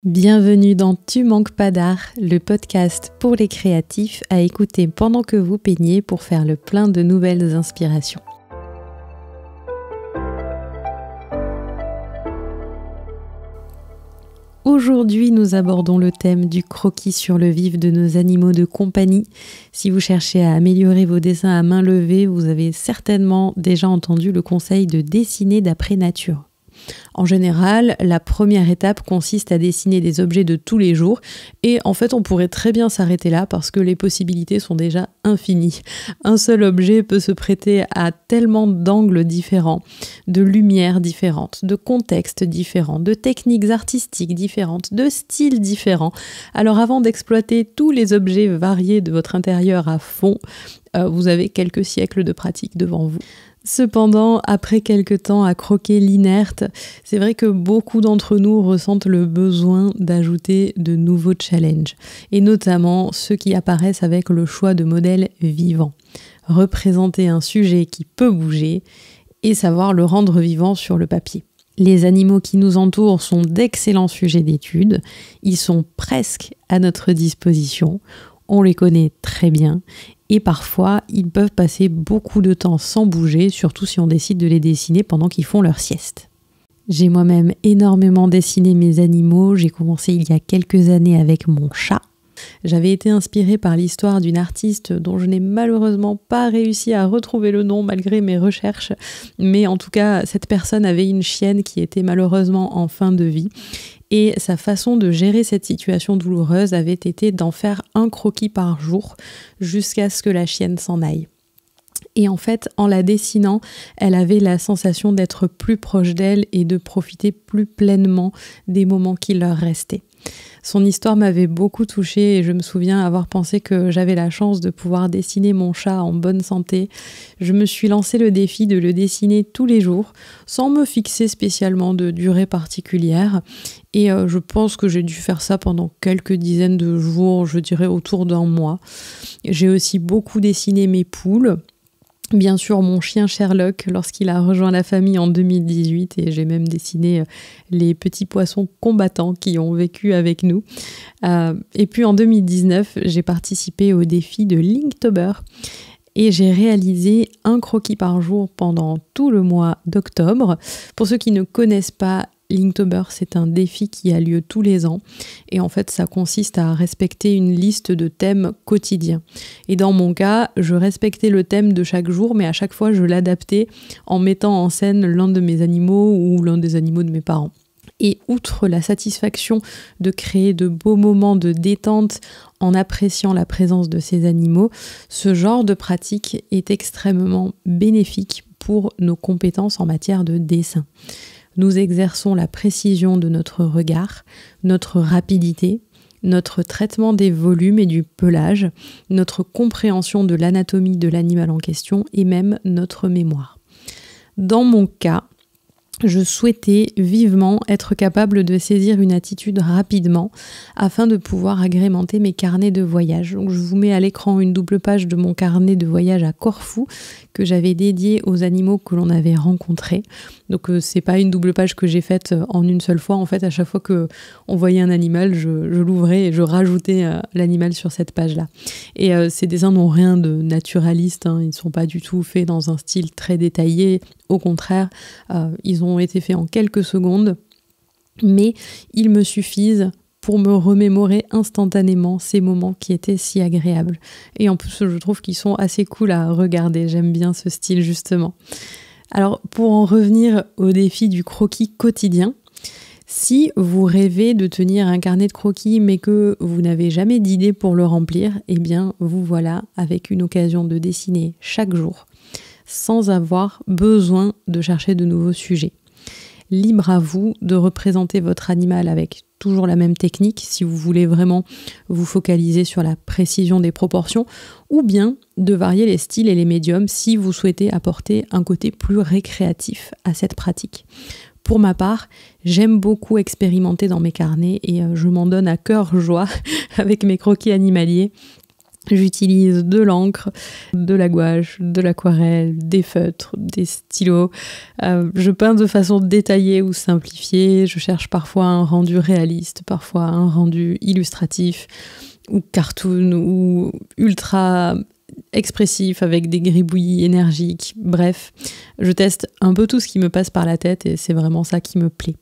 Bienvenue dans Tu manques pas d'art, le podcast pour les créatifs à écouter pendant que vous peignez pour faire le plein de nouvelles inspirations. Aujourd'hui, nous abordons le thème du croquis sur le vif de nos animaux de compagnie. Si vous cherchez à améliorer vos dessins à main levée, vous avez certainement déjà entendu le conseil de dessiner d'après nature. En général, la première étape consiste à dessiner des objets de tous les jours et en fait on pourrait très bien s'arrêter là parce que les possibilités sont déjà infinies. Un seul objet peut se prêter à tellement d'angles différents, de lumières différentes, de contextes différents, de techniques artistiques différentes, de styles différents. Alors avant d'exploiter tous les objets variés de votre intérieur à fond, vous avez quelques siècles de pratique devant vous. Cependant, après quelques temps à croquer l'inerte, c'est vrai que beaucoup d'entre nous ressentent le besoin d'ajouter de nouveaux challenges, et notamment ceux qui apparaissent avec le choix de modèles vivants. Représenter un sujet qui peut bouger et savoir le rendre vivant sur le papier. Les animaux qui nous entourent sont d'excellents sujets d'étude, ils sont presque à notre disposition, on les connaît très bien. Et parfois, ils peuvent passer beaucoup de temps sans bouger, surtout si on décide de les dessiner pendant qu'ils font leur sieste. J'ai moi-même énormément dessiné mes animaux, j'ai commencé il y a quelques années avec mon chat. J'avais été inspirée par l'histoire d'une artiste dont je n'ai malheureusement pas réussi à retrouver le nom malgré mes recherches, mais en tout cas, cette personne avait une chienne qui était malheureusement en fin de vie. Et sa façon de gérer cette situation douloureuse avait été d'en faire un croquis par jour jusqu'à ce que la chienne s'en aille. Et en fait, en la dessinant, elle avait la sensation d'être plus proche d'elle et de profiter plus pleinement des moments qui leur restaient. Son histoire m'avait beaucoup touchée et je me souviens avoir pensé que j'avais la chance de pouvoir dessiner mon chat en bonne santé. Je me suis lancé le défi de le dessiner tous les jours, sans me fixer spécialement de durée particulière. Et je pense que j'ai dû faire ça pendant quelques dizaines de jours, je dirais autour d'un mois. J'ai aussi beaucoup dessiné mes poules. Bien sûr, mon chien Sherlock, lorsqu'il a rejoint la famille en 2018, et j'ai même dessiné les petits poissons combattants qui ont vécu avec nous. Et puis en 2019, j'ai participé au défi de Linktober et j'ai réalisé un croquis par jour pendant tout le mois d'octobre. Pour ceux qui ne connaissent pas, Linktober, c'est un défi qui a lieu tous les ans et en fait ça consiste à respecter une liste de thèmes quotidiens. Et dans mon cas, je respectais le thème de chaque jour mais à chaque fois je l'adaptais en mettant en scène l'un de mes animaux ou l'un des animaux de mes parents. Et outre la satisfaction de créer de beaux moments de détente en appréciant la présence de ces animaux, ce genre de pratique est extrêmement bénéfique pour nos compétences en matière de dessin. Nous exerçons la précision de notre regard, notre rapidité, notre traitement des volumes et du pelage, notre compréhension de l'anatomie de l'animal en question et même notre mémoire. Dans mon cas, je souhaitais vivement être capable de saisir une attitude rapidement afin de pouvoir agrémenter mes carnets de voyage. Donc je vous mets à l'écran une double page de mon carnet de voyage à Corfou que j'avais dédié aux animaux que l'on avait rencontrés. Donc c'est pas une double page que j'ai faite en une seule fois. En fait, à chaque fois qu'on voyait un animal, je l'ouvrais et je rajoutais l'animal sur cette page-là. Et ces dessins n'ont rien de naturaliste, hein. Ils ne sont pas du tout faits dans un style très détaillé. Au contraire, ils ont été faits en quelques secondes, mais ils me suffisent pour me remémorer instantanément ces moments qui étaient si agréables. Et en plus, je trouve qu'ils sont assez cool à regarder. J'aime bien ce style, justement. Alors, pour en revenir au défi du croquis quotidien, si vous rêvez de tenir un carnet de croquis mais que vous n'avez jamais d'idée pour le remplir, eh bien, vous voilà avec une occasion de dessiner chaque jour, sans avoir besoin de chercher de nouveaux sujets. Libre à vous de représenter votre animal avec toujours la même technique si vous voulez vraiment vous focaliser sur la précision des proportions ou bien de varier les styles et les médiums si vous souhaitez apporter un côté plus récréatif à cette pratique. Pour ma part, j'aime beaucoup expérimenter dans mes carnets et je m'en donne à cœur joie avec mes croquis animaliers. J'utilise de l'encre, de la gouache, de l'aquarelle, des feutres, des stylos. Je peins de façon détaillée ou simplifiée. Je cherche parfois un rendu réaliste, parfois un rendu illustratif ou cartoon ou ultra expressif avec des gribouillis énergiques. Bref, je teste un peu tout ce qui me passe par la tête et c'est vraiment ça qui me plaît.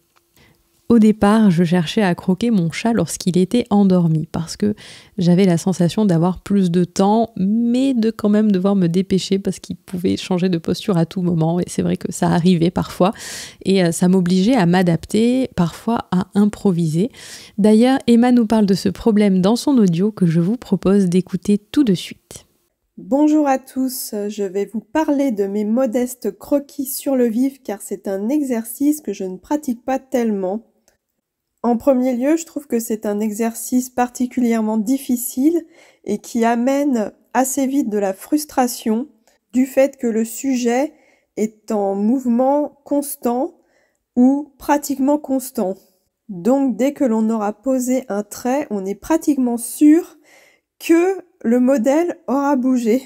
Au départ, je cherchais à croquer mon chat lorsqu'il était endormi parce que j'avais la sensation d'avoir plus de temps, mais de quand même devoir me dépêcher parce qu'il pouvait changer de posture à tout moment. Et c'est vrai que ça arrivait parfois et ça m'obligeait à m'adapter, parfois à improviser. D'ailleurs, Emma nous parle de ce problème dans son audio que je vous propose d'écouter tout de suite. Bonjour à tous, je vais vous parler de mes modestes croquis sur le vif car c'est un exercice que je ne pratique pas tellement. En premier lieu, je trouve que c'est un exercice particulièrement difficile et qui amène assez vite de la frustration du fait que le sujet est en mouvement constant ou pratiquement constant. Donc dès que l'on aura posé un trait, on est pratiquement sûr que le modèle aura bougé.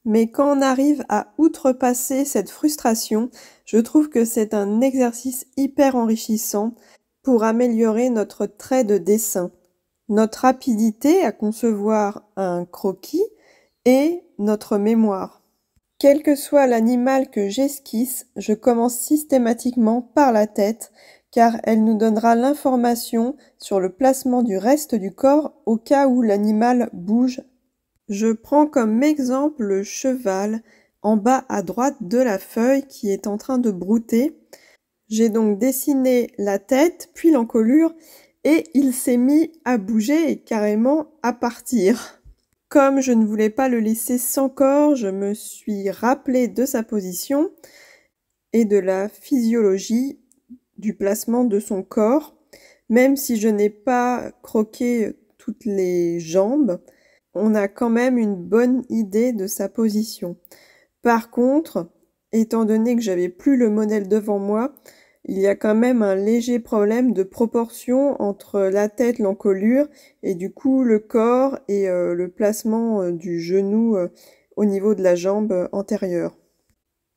Mais quand on arrive à outrepasser cette frustration, je trouve que c'est un exercice hyper enrichissant pour améliorer notre trait de dessin, notre rapidité à concevoir un croquis et notre mémoire. Quel que soit l'animal que j'esquisse, je commence systématiquement par la tête car elle nous donnera l'information sur le placement du reste du corps au cas où l'animal bouge. Je prends comme exemple le cheval en bas à droite de la feuille qui est en train de brouter. J'ai donc dessiné la tête, puis l'encolure, et il s'est mis à bouger et carrément à partir. Comme je ne voulais pas le laisser sans corps, je me suis rappelé de sa position et de la physiologie du placement de son corps. Même si je n'ai pas croqué toutes les jambes, on a quand même une bonne idée de sa position. Par contre, étant donné que j'avais plus le modèle devant moi, il y a quand même un léger problème de proportion entre la tête, l'encolure et du coup le corps et le placement du genou au niveau de la jambe antérieure.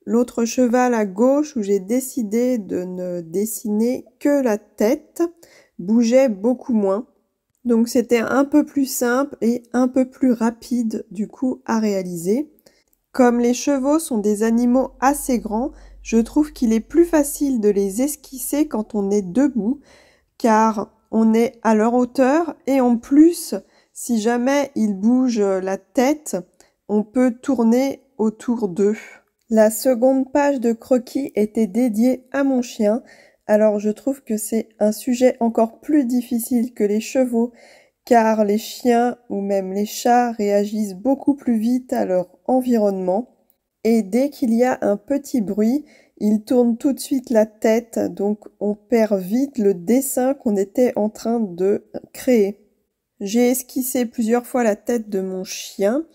L'autre cheval à gauche où j'ai décidé de ne dessiner que la tête bougeait beaucoup moins. Donc c'était un peu plus simple et un peu plus rapide du coup à réaliser. Comme les chevaux sont des animaux assez grands, je trouve qu'il est plus facile de les esquisser quand on est debout, car on est à leur hauteur et en plus, si jamais ils bougent la tête, on peut tourner autour d'eux. La seconde page de croquis était dédiée à mon chien, alors je trouve que c'est un sujet encore plus difficile que les chevaux, car les chiens ou même les chats réagissent beaucoup plus vite à leur environnement et dès qu'il y a un petit bruit, ils tournent tout de suite la tête, donc on perd vite le dessin qu'on était en train de créer. J'ai esquissé plusieurs fois la tête de mon chien,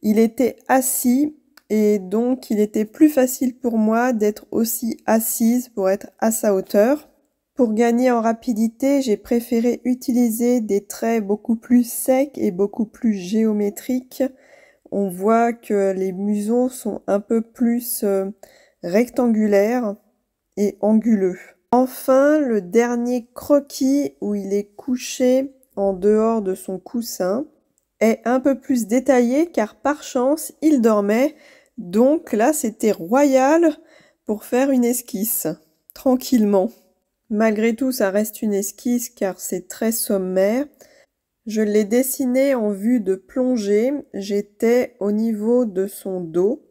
il était assis et donc il était plus facile pour moi d'être aussi assise pour être à sa hauteur. Pour gagner en rapidité, j'ai préféré utiliser des traits beaucoup plus secs et beaucoup plus géométriques. On voit que les museaux sont un peu plus rectangulaires et anguleux. Enfin, le dernier croquis où il est couché en dehors de son coussin est un peu plus détaillé car par chance, il dormait. Donc là, c'était royal pour faire une esquisse, tranquillement. Malgré tout, ça reste une esquisse car c'est très sommaire. Je l'ai dessiné en vue de plongée, j'étais au niveau de son dos.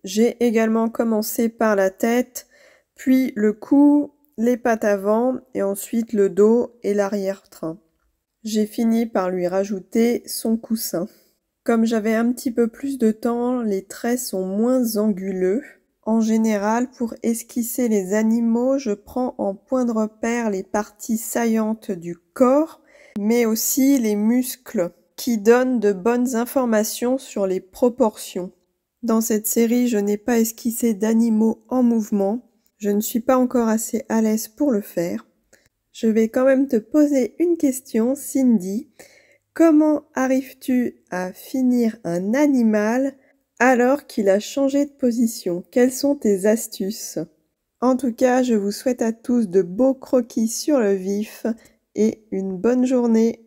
J'ai également commencé par la tête, puis le cou, les pattes avant et ensuite le dos et l'arrière-train. J'ai fini par lui rajouter son coussin. Comme j'avais un petit peu plus de temps, les traits sont moins anguleux. En général, pour esquisser les animaux, je prends en point de repère les parties saillantes du corps, mais aussi les muscles, qui donnent de bonnes informations sur les proportions. Dans cette série, je n'ai pas esquissé d'animaux en mouvement. Je ne suis pas encore assez à l'aise pour le faire. Je vais quand même te poser une question, Cindy. Comment arrives-tu à finir un animal alors qu'il a changé de position? Quelles sont tes astuces? En tout cas, je vous souhaite à tous de beaux croquis sur le vif et une bonne journée.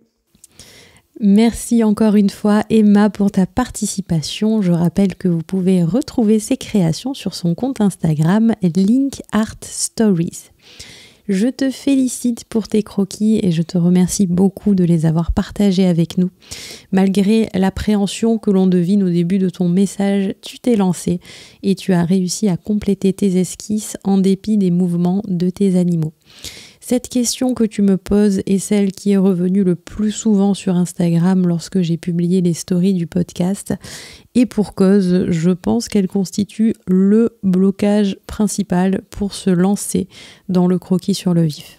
Merci encore une fois Emma pour ta participation. Je rappelle que vous pouvez retrouver ses créations sur son compte Instagram Link Art Stories. Je te félicite pour tes croquis et je te remercie beaucoup de les avoir partagés avec nous. Malgré l'appréhension que l'on devine au début de ton message, tu t'es lancé et tu as réussi à compléter tes esquisses en dépit des mouvements de tes animaux. Cette question que tu me poses est celle qui est revenue le plus souvent sur Instagram lorsque j'ai publié les stories du podcast. Et pour cause, je pense qu'elle constitue le blocage principal pour se lancer dans le croquis sur le vif.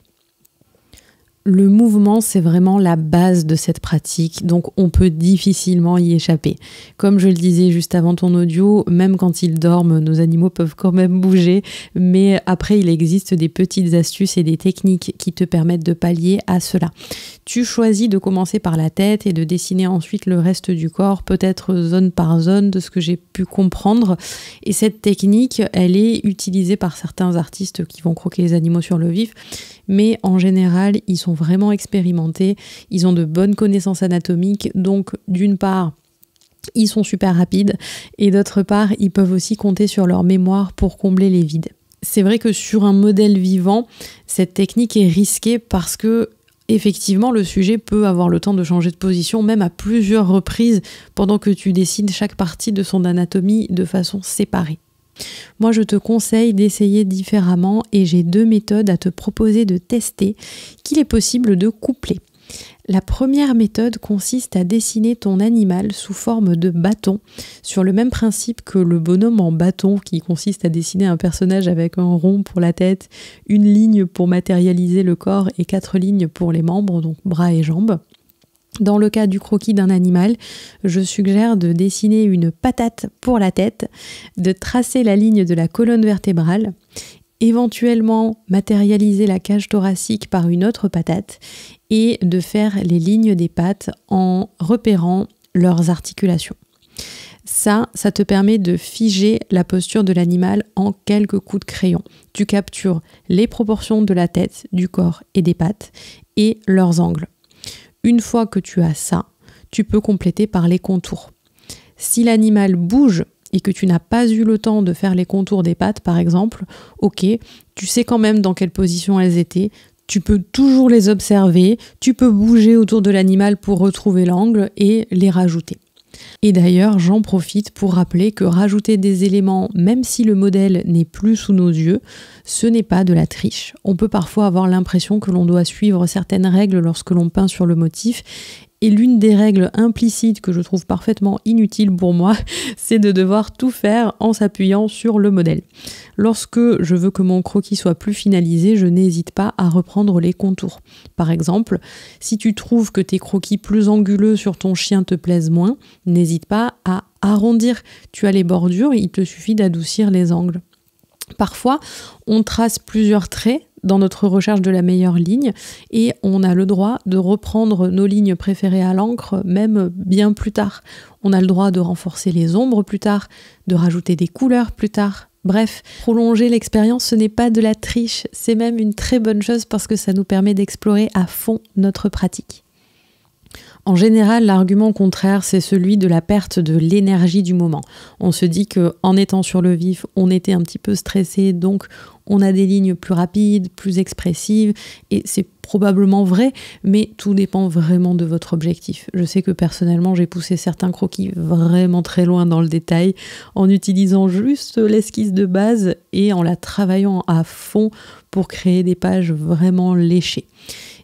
Le mouvement, c'est vraiment la base de cette pratique, donc on peut difficilement y échapper. Comme je le disais juste avant ton audio, même quand ils dorment, nos animaux peuvent quand même bouger, mais après il existe des petites astuces et des techniques qui te permettent de pallier à cela. Tu choisis de commencer par la tête et de dessiner ensuite le reste du corps, peut-être zone par zone de ce que j'ai pu comprendre. Et cette technique, elle est utilisée par certains artistes qui vont croquer les animaux sur le vif, mais en général, ils sont vraiment expérimentés, ils ont de bonnes connaissances anatomiques, donc d'une part, ils sont super rapides, et d'autre part, ils peuvent aussi compter sur leur mémoire pour combler les vides. C'est vrai que sur un modèle vivant, cette technique est risquée parce que effectivement, le sujet peut avoir le temps de changer de position, même à plusieurs reprises, pendant que tu dessines chaque partie de son anatomie de façon séparée. Moi, je te conseille d'essayer différemment et j'ai 2 méthodes à te proposer de tester qu'il est possible de coupler. La première méthode consiste à dessiner ton animal sous forme de bâton, sur le même principe que le bonhomme en bâton qui consiste à dessiner un personnage avec un rond pour la tête, une ligne pour matérialiser le corps et 4 lignes pour les membres, donc bras et jambes. Dans le cas du croquis d'un animal, je suggère de dessiner une patate pour la tête, de tracer la ligne de la colonne vertébrale, éventuellement matérialiser la cage thoracique par une autre patate et de faire les lignes des pattes en repérant leurs articulations. Ça te permet de figer la posture de l'animal en quelques coups de crayon. Tu captures les proportions de la tête, du corps et des pattes et leurs angles. Une fois que tu as ça, tu peux compléter par les contours. Si l'animal bouge et que tu n'as pas eu le temps de faire les contours des pattes, par exemple, ok, tu sais quand même dans quelle position elles étaient, tu peux toujours les observer, tu peux bouger autour de l'animal pour retrouver l'angle et les rajouter. Et d'ailleurs, j'en profite pour rappeler que rajouter des éléments, même si le modèle n'est plus sous nos yeux, ce n'est pas de la triche. On peut parfois avoir l'impression que l'on doit suivre certaines règles lorsque l'on peint sur le motif. Et l'une des règles implicites que je trouve parfaitement inutile pour moi, c'est de devoir tout faire en s'appuyant sur le modèle. Lorsque je veux que mon croquis soit plus finalisé, je n'hésite pas à reprendre les contours. Par exemple, si tu trouves que tes croquis plus anguleux sur ton chien te plaisent moins, n'hésite pas à arrondir. Tu as les bordures, il te suffit d'adoucir les angles. Parfois, on trace plusieurs traits dans notre recherche de la meilleure ligne et on a le droit de reprendre nos lignes préférées à l'encre même bien plus tard. On a le droit de renforcer les ombres plus tard, de rajouter des couleurs plus tard. Bref, prolonger l'expérience, ce n'est pas de la triche, c'est même une très bonne chose parce que ça nous permet d'explorer à fond notre pratique. En général, l'argument contraire, c'est celui de la perte de l'énergie du moment. On se dit qu'en étant sur le vif, on était un petit peu stressé, donc on a des lignes plus rapides, plus expressives, et c'est probablement vrai, mais tout dépend vraiment de votre objectif. Je sais que personnellement, j'ai poussé certains croquis vraiment très loin dans le détail, en utilisant juste l'esquisse de base et en la travaillant à fond pour créer des pages vraiment léchées.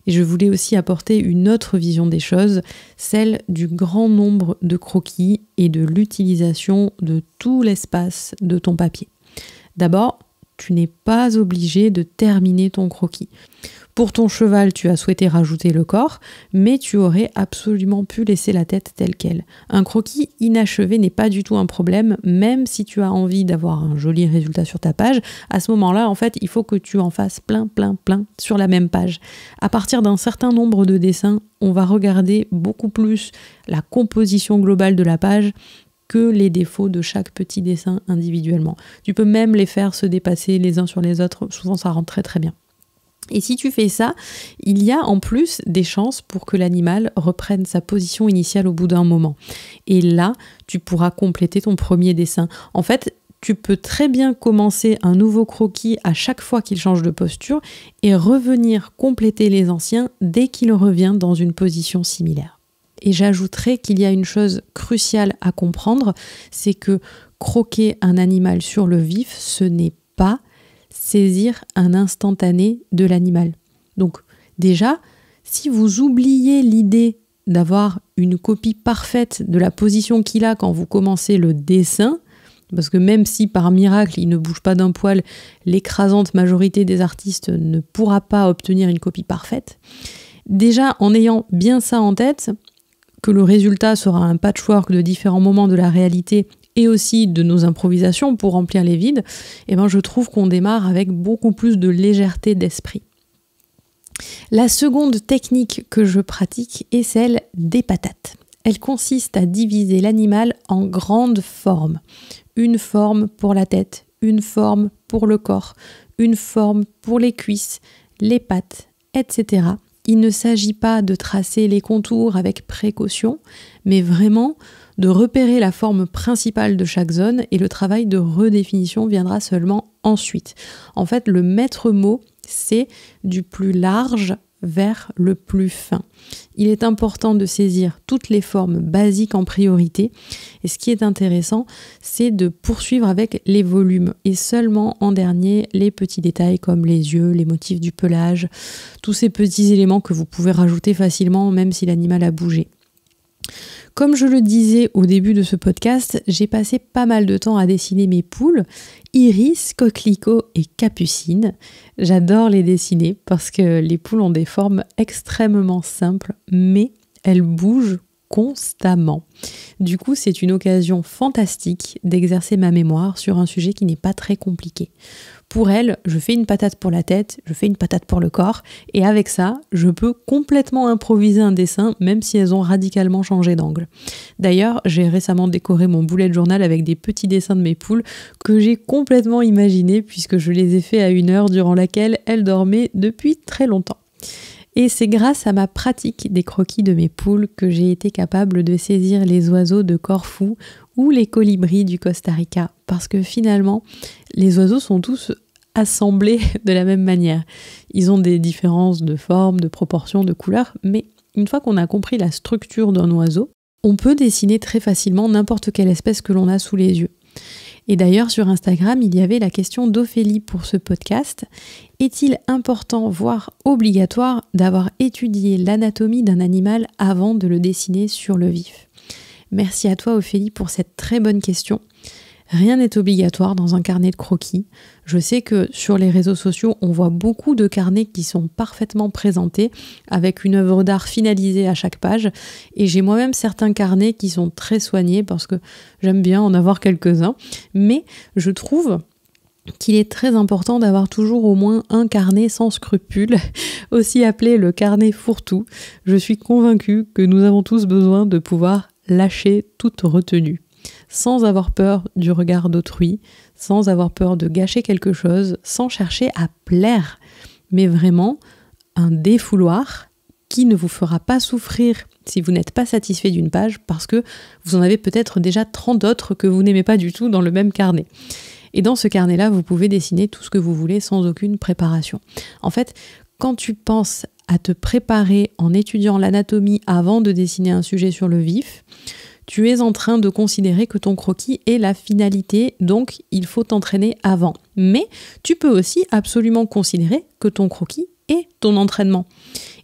Et je voulais aussi apporter une autre vision des choses, celle du grand nombre de croquis et de l'utilisation de tout l'espace de ton papier. D'abord, tu n'es pas obligé de terminer ton croquis. Pour ton cheval, tu as souhaité rajouter le corps, mais tu aurais absolument pu laisser la tête telle qu'elle. Un croquis inachevé n'est pas du tout un problème, même si tu as envie d'avoir un joli résultat sur ta page. À ce moment-là, en fait, il faut que tu en fasses plein sur la même page. À partir d'un certain nombre de dessins, on va regarder beaucoup plus la composition globale de la page que les défauts de chaque petit dessin individuellement. Tu peux même les faire se dépasser les uns sur les autres, souvent ça rentre très bien. Et si tu fais ça, il y a en plus des chances pour que l'animal reprenne sa position initiale au bout d'un moment. Et là, tu pourras compléter ton premier dessin. En fait, tu peux très bien commencer un nouveau croquis à chaque fois qu'il change de posture et revenir compléter les anciens dès qu'il revient dans une position similaire. Et j'ajouterai qu'il y a une chose cruciale à comprendre, c'est que croquer un animal sur le vif, ce n'est pas saisir un instantané de l'animal. Donc déjà, si vous oubliez l'idée d'avoir une copie parfaite de la position qu'il a quand vous commencez le dessin, parce que même si par miracle il ne bouge pas d'un poil, l'écrasante majorité des artistes ne pourra pas obtenir une copie parfaite, déjà en ayant bien ça en tête, que le résultat sera un patchwork de différents moments de la réalité et aussi de nos improvisations pour remplir les vides, je trouve qu'on démarre avec beaucoup plus de légèreté d'esprit. La seconde technique que je pratique est celle des patates. Elle consiste à diviser l'animal en grandes formes. Une forme pour la tête, une forme pour le corps, une forme pour les cuisses, les pattes, etc. Il ne s'agit pas de tracer les contours avec précaution, mais vraiment de repérer la forme principale de chaque zone et le travail de redéfinition viendra seulement ensuite. En fait, le maître mot, c'est du plus large vers le plus fin. Il est important de saisir toutes les formes basiques en priorité et ce qui est intéressant, c'est de poursuivre avec les volumes et seulement en dernier les petits détails comme les yeux, les motifs du pelage, tous ces petits éléments que vous pouvez rajouter facilement même si l'animal a bougé. Comme je le disais au début de ce podcast, j'ai passé pas mal de temps à dessiner mes poules, Iris, Coquelicot et Capucine. J'adore les dessiner parce que les poules ont des formes extrêmement simples, mais elles bougent constamment. Du coup, c'est une occasion fantastique d'exercer ma mémoire sur un sujet qui n'est pas très compliqué. Pour elles, je fais une patate pour la tête, je fais une patate pour le corps, et avec ça, je peux complètement improviser un dessin, même si elles ont radicalement changé d'angle. D'ailleurs, j'ai récemment décoré mon bullet journal avec des petits dessins de mes poules que j'ai complètement imaginés, puisque je les ai faits à une heure durant laquelle elles dormaient depuis très longtemps. Et c'est grâce à ma pratique des croquis de mes poules que j'ai été capable de saisir les oiseaux de Corfou ou les colibris du Costa Rica. Parce que finalement, les oiseaux sont tous assemblés de la même manière. Ils ont des différences de forme, de proportion, de couleur, mais une fois qu'on a compris la structure d'un oiseau, on peut dessiner très facilement n'importe quelle espèce que l'on a sous les yeux. Et d'ailleurs, sur Instagram, il y avait la question d'Ophélie pour ce podcast. Est-il important, voire obligatoire, d'avoir étudié l'anatomie d'un animal avant de le dessiner sur le vif ? Merci à toi, Ophélie, pour cette très bonne question. Rien n'est obligatoire dans un carnet de croquis. Je sais que sur les réseaux sociaux, on voit beaucoup de carnets qui sont parfaitement présentés avec une œuvre d'art finalisée à chaque page. Et j'ai moi-même certains carnets qui sont très soignés parce que j'aime bien en avoir quelques-uns. Mais je trouve qu'il est très important d'avoir toujours au moins un carnet sans scrupules, aussi appelé le carnet fourre-tout. Je suis convaincue que nous avons tous besoin de pouvoir lâcher toute retenue, sans avoir peur du regard d'autrui, sans avoir peur de gâcher quelque chose, sans chercher à plaire, mais vraiment un défouloir qui ne vous fera pas souffrir si vous n'êtes pas satisfait d'une page parce que vous en avez peut-être déjà 30 autres que vous n'aimez pas du tout dans le même carnet. Et dans ce carnet-là, vous pouvez dessiner tout ce que vous voulez sans aucune préparation. En fait, quand tu penses à te préparer en étudiant l'anatomie avant de dessiner un sujet sur le vif, tu es en train de considérer que ton croquis est la finalité, donc il faut t'entraîner avant. Mais tu peux aussi absolument considérer que ton croquis est ton entraînement.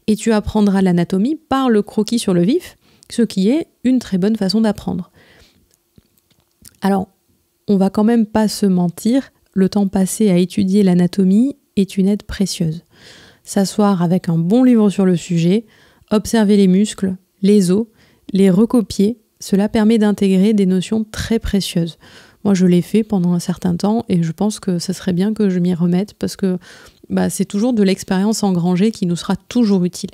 Et tu apprendras l'anatomie par le croquis sur le vif, ce qui est une très bonne façon d'apprendre. Alors, on va quand même pas se mentir, le temps passé à étudier l'anatomie est une aide précieuse. S'asseoir avec un bon livre sur le sujet, observer les muscles, les os, les recopier, cela permet d'intégrer des notions très précieuses. Moi, je l'ai fait pendant un certain temps et je pense que ce serait bien que je m'y remette parce que c'est toujours de l'expérience engrangée qui nous sera toujours utile.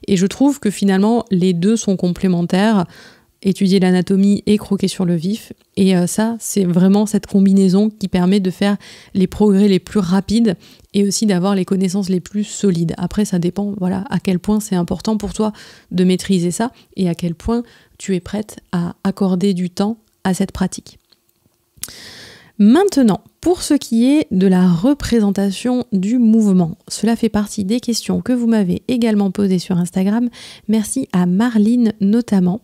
Et je trouve que finalement, les deux sont complémentaires, étudier l'anatomie et croquer sur le vif. Et ça, c'est vraiment cette combinaison qui permet de faire les progrès les plus rapides et aussi d'avoir les connaissances les plus solides. Après, ça dépend à quel point c'est important pour toi de maîtriser ça et à quel point tu es prête à accorder du temps à cette pratique. Maintenant, pour ce qui est de la représentation du mouvement, cela fait partie des questions que vous m'avez également posées sur Instagram. Merci à Marline notamment.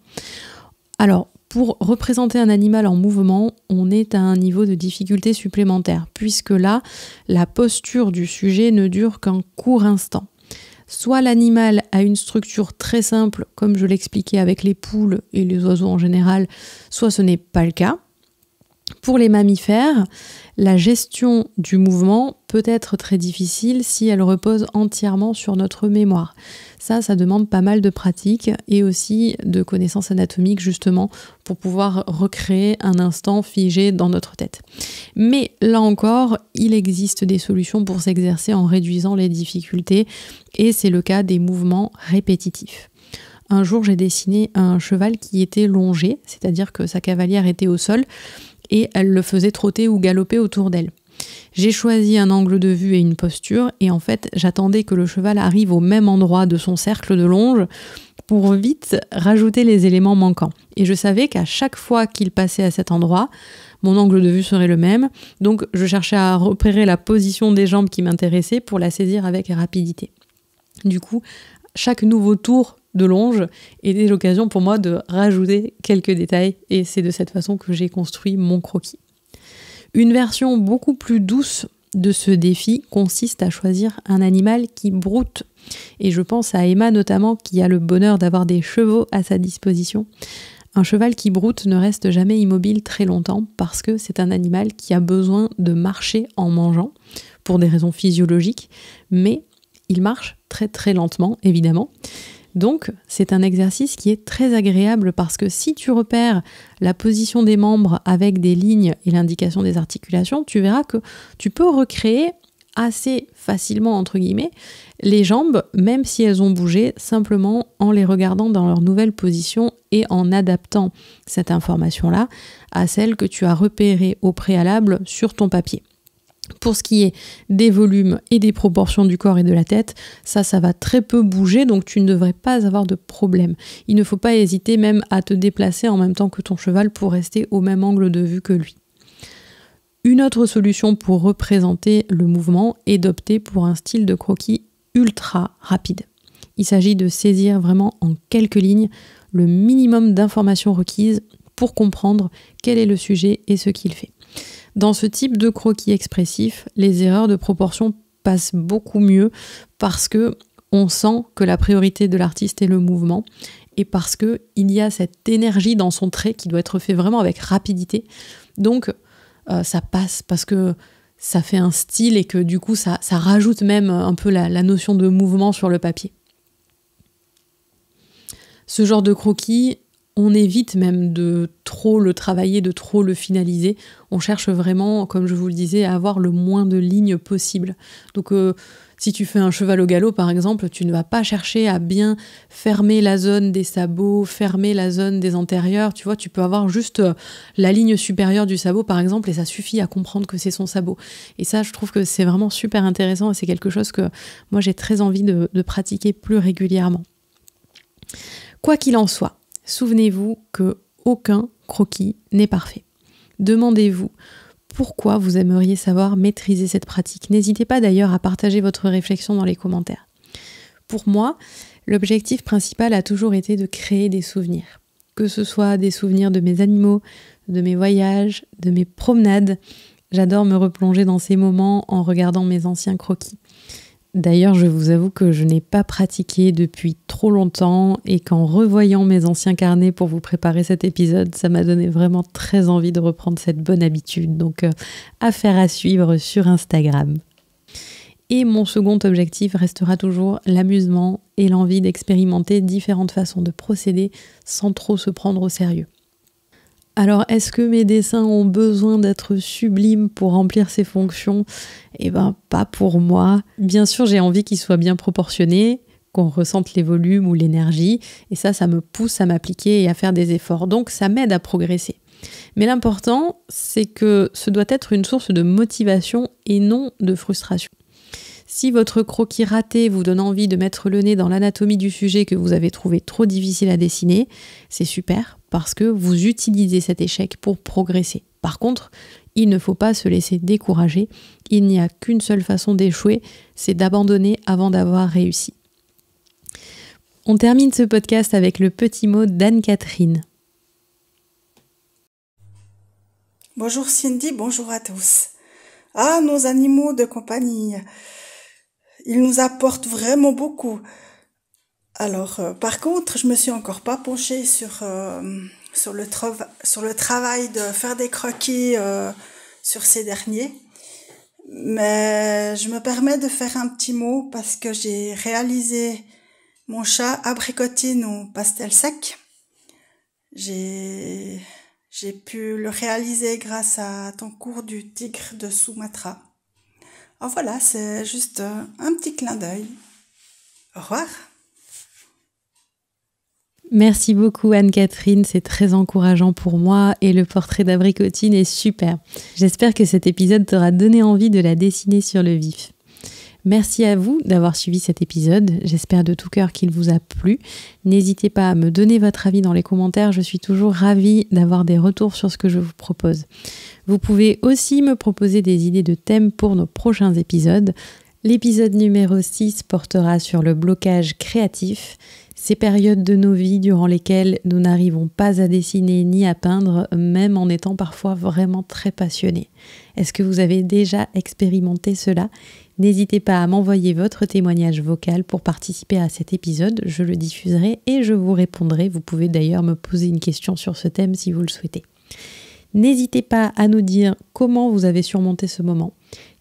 Alors, pour représenter un animal en mouvement, on est à un niveau de difficulté supplémentaire, puisque là, la posture du sujet ne dure qu'un court instant. Soit l'animal a une structure très simple, comme je l'expliquais avec les poules et les oiseaux en général, soit ce n'est pas le cas. Pour les mammifères, la gestion du mouvement peut être très difficile si elle repose entièrement sur notre mémoire. Ça demande pas mal de pratique et aussi de connaissances anatomiques justement pour pouvoir recréer un instant figé dans notre tête. Mais là encore, il existe des solutions pour s'exercer en réduisant les difficultés et c'est le cas des mouvements répétitifs. Un jour, j'ai dessiné un cheval qui était longé, c'est-à-dire que sa cavalière était au sol et elle le faisait trotter ou galoper autour d'elle. J'ai choisi un angle de vue et une posture et en fait j'attendais que le cheval arrive au même endroit de son cercle de longe pour vite rajouter les éléments manquants. Et je savais qu'à chaque fois qu'il passait à cet endroit, mon angle de vue serait le même, donc je cherchais à repérer la position des jambes qui m'intéressait pour la saisir avec rapidité. Du coup, chaque nouveau tour de longe était l'occasion pour moi de rajouter quelques détails et c'est de cette façon que j'ai construit mon croquis. Une version beaucoup plus douce de ce défi consiste à choisir un animal qui broute. Et je pense à Emma notamment qui a le bonheur d'avoir des chevaux à sa disposition. Un cheval qui broute ne reste jamais immobile très longtemps parce que c'est un animal qui a besoin de marcher en mangeant pour des raisons physiologiques, mais il marche très très lentement évidemment. Donc, c'est un exercice qui est très agréable parce que si tu repères la position des membres avec des lignes et l'indication des articulations, tu verras que tu peux recréer assez facilement, entre guillemets, les jambes, même si elles ont bougé, simplement en les regardant dans leur nouvelle position et en adaptant cette information-là à celle que tu as repérée au préalable sur ton papier. Pour ce qui est des volumes et des proportions du corps et de la tête, ça va très peu bouger, donc tu ne devrais pas avoir de problème. Il ne faut pas hésiter même à te déplacer en même temps que ton cheval pour rester au même angle de vue que lui. Une autre solution pour représenter le mouvement est d'opter pour un style de croquis ultra rapide. Il s'agit de saisir vraiment en quelques lignes le minimum d'informations requises pour comprendre quel est le sujet et ce qu'il fait. Dans ce type de croquis expressif, les erreurs de proportion passent beaucoup mieux parce que on sent que la priorité de l'artiste est le mouvement et parce qu'il y a cette énergie dans son trait qui doit être fait vraiment avec rapidité. Donc ça passe parce que ça fait un style et que du coup ça rajoute même un peu la notion de mouvement sur le papier. Ce genre de croquis, on évite même de trop le travailler, de trop le finaliser. On cherche vraiment, comme je vous le disais, à avoir le moins de lignes possible. Donc si tu fais un cheval au galop par exemple, tu ne vas pas chercher à bien fermer la zone des sabots, fermer la zone des antérieurs. Tu vois, tu peux avoir juste la ligne supérieure du sabot par exemple et ça suffit à comprendre que c'est son sabot. Et ça, je trouve que c'est vraiment super intéressant et c'est quelque chose que moi j'ai très envie de pratiquer plus régulièrement. Quoi qu'il en soit, souvenez-vous que aucun croquis n'est parfait. Demandez-vous pourquoi vous aimeriez savoir maîtriser cette pratique. N'hésitez pas d'ailleurs à partager votre réflexion dans les commentaires. Pour moi, l'objectif principal a toujours été de créer des souvenirs. Que ce soit des souvenirs de mes animaux, de mes voyages, de mes promenades. J'adore me replonger dans ces moments en regardant mes anciens croquis. D'ailleurs, je vous avoue que je n'ai pas pratiqué depuis trop longtemps et qu'en revoyant mes anciens carnets pour vous préparer cet épisode, ça m'a donné vraiment très envie de reprendre cette bonne habitude. Donc, affaire à suivre sur Instagram. Et mon second objectif restera toujours l'amusement et l'envie d'expérimenter différentes façons de procéder sans trop se prendre au sérieux. Alors, est-ce que mes dessins ont besoin d'être sublimes pour remplir ces fonctions ? Eh ben, pas pour moi. Bien sûr, j'ai envie qu'ils soient bien proportionnés, qu'on ressente les volumes ou l'énergie, et ça me pousse à m'appliquer et à faire des efforts. Donc, ça m'aide à progresser. Mais l'important, c'est que ce doit être une source de motivation et non de frustration. Si votre croquis raté vous donne envie de mettre le nez dans l'anatomie du sujet que vous avez trouvé trop difficile à dessiner, c'est super parce que vous utilisez cet échec pour progresser. Par contre, il ne faut pas se laisser décourager. Il n'y a qu'une seule façon d'échouer, c'est d'abandonner avant d'avoir réussi. On termine ce podcast avec le petit mot d'Anne-Catherine. Bonjour Cindy, bonjour à tous. Ah, nos animaux de compagnie, ils nous apportent vraiment beaucoup. Alors, par contre, je me suis encore pas penchée sur le travail de faire des croquis sur ces derniers. Mais je me permets de faire un petit mot parce que j'ai réalisé mon chat abricotine au pastel sec. J'ai pu le réaliser grâce à ton cours du tigre de Sumatra. Oh, voilà, c'est juste un petit clin d'œil. Au revoir. Merci beaucoup Anne-Catherine, c'est très encourageant pour moi et le portrait d'abricotine est super. J'espère que cet épisode t'aura donné envie de la dessiner sur le vif. Merci à vous d'avoir suivi cet épisode, j'espère de tout cœur qu'il vous a plu. N'hésitez pas à me donner votre avis dans les commentaires, je suis toujours ravie d'avoir des retours sur ce que je vous propose. Vous pouvez aussi me proposer des idées de thèmes pour nos prochains épisodes. L'épisode numéro 6 portera sur le blocage créatif, ces périodes de nos vies durant lesquelles nous n'arrivons pas à dessiner ni à peindre, même en étant parfois vraiment très passionnés. Est-ce que vous avez déjà expérimenté cela ? N'hésitez pas à m'envoyer votre témoignage vocal pour participer à cet épisode, je le diffuserai et je vous répondrai. Vous pouvez d'ailleurs me poser une question sur ce thème si vous le souhaitez. N'hésitez pas à nous dire comment vous avez surmonté ce moment.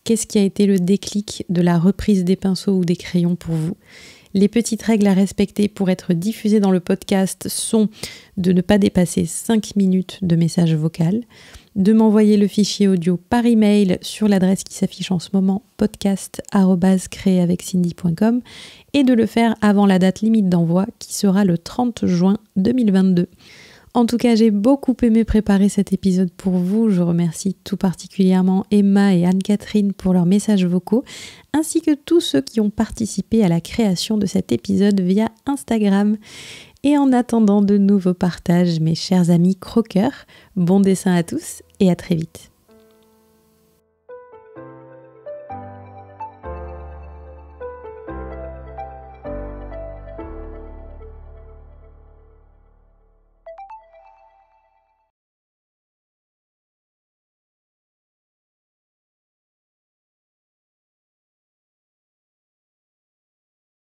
Qu'est-ce qui a été le déclic de la reprise des pinceaux ou des crayons pour vous ? Les petites règles à respecter pour être diffusées dans le podcast sont de ne pas dépasser 5 minutes de message vocal, de m'envoyer le fichier audio par email sur l'adresse qui s'affiche en ce moment, podcast@créeaveccindy.com, et de le faire avant la date limite d'envoi qui sera le 30 juin 2022. En tout cas, j'ai beaucoup aimé préparer cet épisode pour vous. Je remercie tout particulièrement Emma et Anne-Catherine pour leurs messages vocaux, ainsi que tous ceux qui ont participé à la création de cet épisode via Instagram. Et en attendant de nouveaux partages, mes chers amis croqueurs, bon dessin à tous et à très vite.